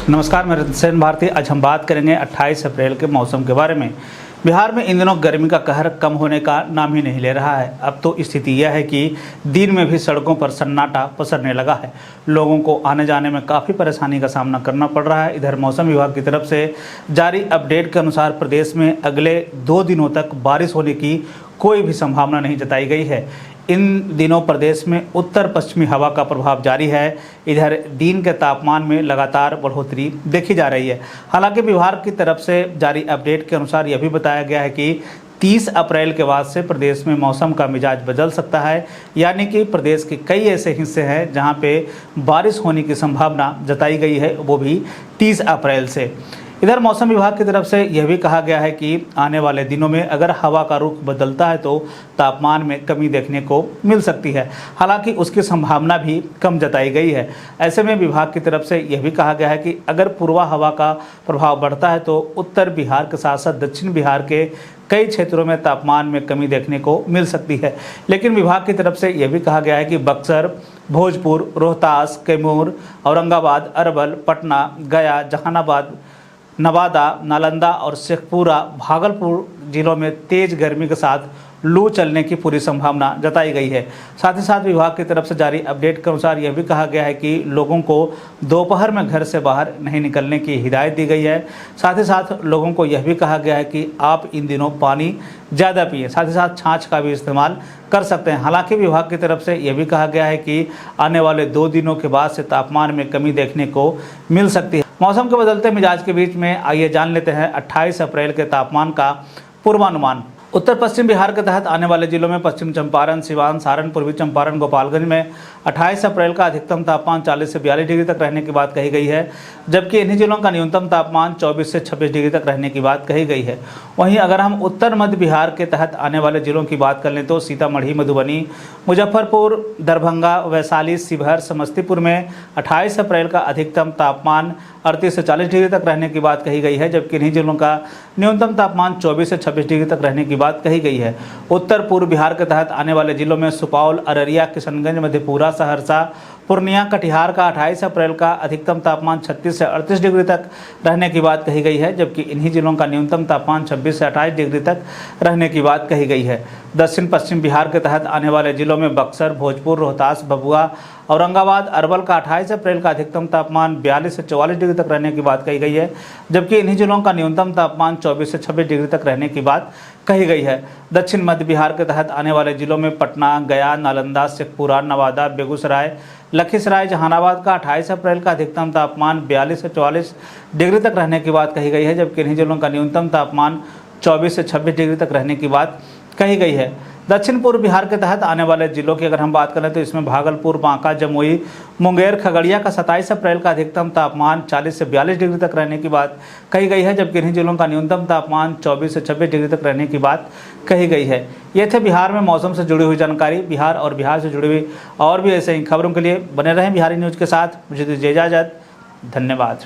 नमस्कार, मैं रतन भारती। आज हम बात करेंगे 28 अप्रैल के मौसम के बारे में। बिहार में इन दिनों गर्मी का कहर कम होने का नाम ही नहीं ले रहा है। अब तो स्थिति यह है कि दिन में भी सड़कों पर सन्नाटा पसरने लगा है। लोगों को आने जाने में काफ़ी परेशानी का सामना करना पड़ रहा है। इधर मौसम विभाग की तरफ से जारी अपडेट के अनुसार प्रदेश में अगले 2 दिनों तक बारिश होने की कोई भी संभावना नहीं जताई गई है। इन दिनों प्रदेश में उत्तर पश्चिमी हवा का प्रभाव जारी है। इधर दिन के तापमान में लगातार बढ़ोतरी देखी जा रही है। हालांकि विभाग की तरफ से जारी अपडेट के अनुसार यह भी बताया गया है कि 30 अप्रैल के बाद से प्रदेश में मौसम का मिजाज बदल सकता है। यानी कि प्रदेश के कई ऐसे हिस्से हैं जहां पे बारिश होने की संभावना जताई गई है, वो भी 30 अप्रैल से। इधर मौसम विभाग की तरफ से यह भी कहा गया है कि आने वाले दिनों में अगर हवा का रुख बदलता है तो तापमान में कमी देखने को मिल सकती है। हालांकि उसकी संभावना भी कम जताई गई है। ऐसे में विभाग की तरफ से यह भी कहा गया है कि अगर पूर्वा हवा का प्रभाव बढ़ता है तो उत्तर बिहार के साथ साथ दक्षिण बिहार के कई क्षेत्रों में तापमान में कमी देखने को मिल सकती है। लेकिन विभाग की तरफ से यह भी कहा गया है कि बक्सर, भोजपुर, रोहतास, कैमूर, औरंगाबाद, अरवल, पटना, गया, जहानाबाद, नवादा, नालंदा और शेखपुरा, भागलपुर जिलों में तेज गर्मी के साथ लू चलने की पूरी संभावना जताई गई है। साथ ही साथ विभाग की तरफ से जारी अपडेट के अनुसार यह भी कहा गया है कि लोगों को दोपहर में घर से बाहर नहीं निकलने की हिदायत दी गई है। साथ ही साथ लोगों को यह भी कहा गया है कि आप इन दिनों पानी ज़्यादा पिए, साथ ही साथ छाछ का भी इस्तेमाल कर सकते हैं। हालांकि विभाग की तरफ से यह भी कहा गया है कि आने वाले 2 दिनों के बाद से तापमान में कमी देखने को मिल सकती है। मौसम के बदलते मिजाज के बीच में आइए जान लेते हैं 28 अप्रैल के तापमान का पूर्वानुमान। उत्तर पश्चिम बिहार के तहत आने वाले जिलों में पश्चिम चंपारण, सिवान, सारण, पूर्वी चंपारण, गोपालगंज में 28 अप्रैल का अधिकतम तापमान 40 से 42 डिग्री तक रहने की बात कही गई है, जबकि इन्हीं जिलों का न्यूनतम तापमान 24 से 26 डिग्री तक रहने की बात कही गई है। वहीं अगर हम उत्तर मध्य बिहार के तहत आने वाले जिलों की बात कर लें तो सीतामढ़ी, मधुबनी, मुजफ्फरपुर, दरभंगा, वैशाली, शिवहर, समस्तीपुर में 28 अप्रैल का अधिकतम तापमान 38 से 40 डिग्री तक रहने की बात कही गई है, जबकि इन्हीं जिलों का न्यूनतम तापमान 24 से 26 डिग्री तक रहने की बात कही गई है। उत्तर पूर्व बिहार के तहत आने वाले जिलों में सुपौल, अररिया, किशनगंज, मधेपुरा, सहरसा, पूर्णिया, कटिहार का 28 अप्रैल का अधिकतम तापमान 36 से 38 डिग्री तक रहने की बात कही गई है, जबकि इन्हीं जिलों का न्यूनतम तापमान 26 से 28 डिग्री तक रहने की बात कही गई है। दक्षिण पश्चिम बिहार के तहत आने वाले जिलों में बक्सर, भोजपुर, रोहतास, भभुआ, औरंगाबाद, अरवल का 28 अप्रैल का अधिकतम तापमान 42 से 44 डिग्री तक रहने की बात कही गई है, जबकि इन्हीं जिलों का न्यूनतम तापमान 24 से 26 डिग्री तक रहने की बात कही गई है। दक्षिण मध्य बिहार के तहत आने वाले जिलों में पटना, गया, नालंदा, शेखपुरा, नवादा, बेगूसराय, लखीसराय, जहानाबाद का 28 अप्रैल का अधिकतम तापमान 42 से 44 डिग्री तक रहने की बात कही गई है, जबकि इन्हीं जिलों का न्यूनतम तापमान 24 से 26 डिग्री तक रहने की बात कही गई है। दक्षिण पूर्व बिहार के तहत आने वाले जिलों की अगर हम बात करें तो इसमें भागलपुर, बांका, जमुई, मुंगेर, खगड़िया का 27 अप्रैल का अधिकतम तापमान 40 से 42 डिग्री तक रहने की बात कही गई है, जबकि इन्हीं जिलों का न्यूनतम तापमान 24 से 26 डिग्री तक रहने की बात कही गई है। ये थे बिहार में मौसम से जुड़ी हुई जानकारी। बिहार और बिहार से जुड़ी हुई और भी ऐसे ही खबरों के लिए बने रहें बिहारी न्यूज़ के साथ। मुझे दीजिए इजाज़त। धन्यवाद।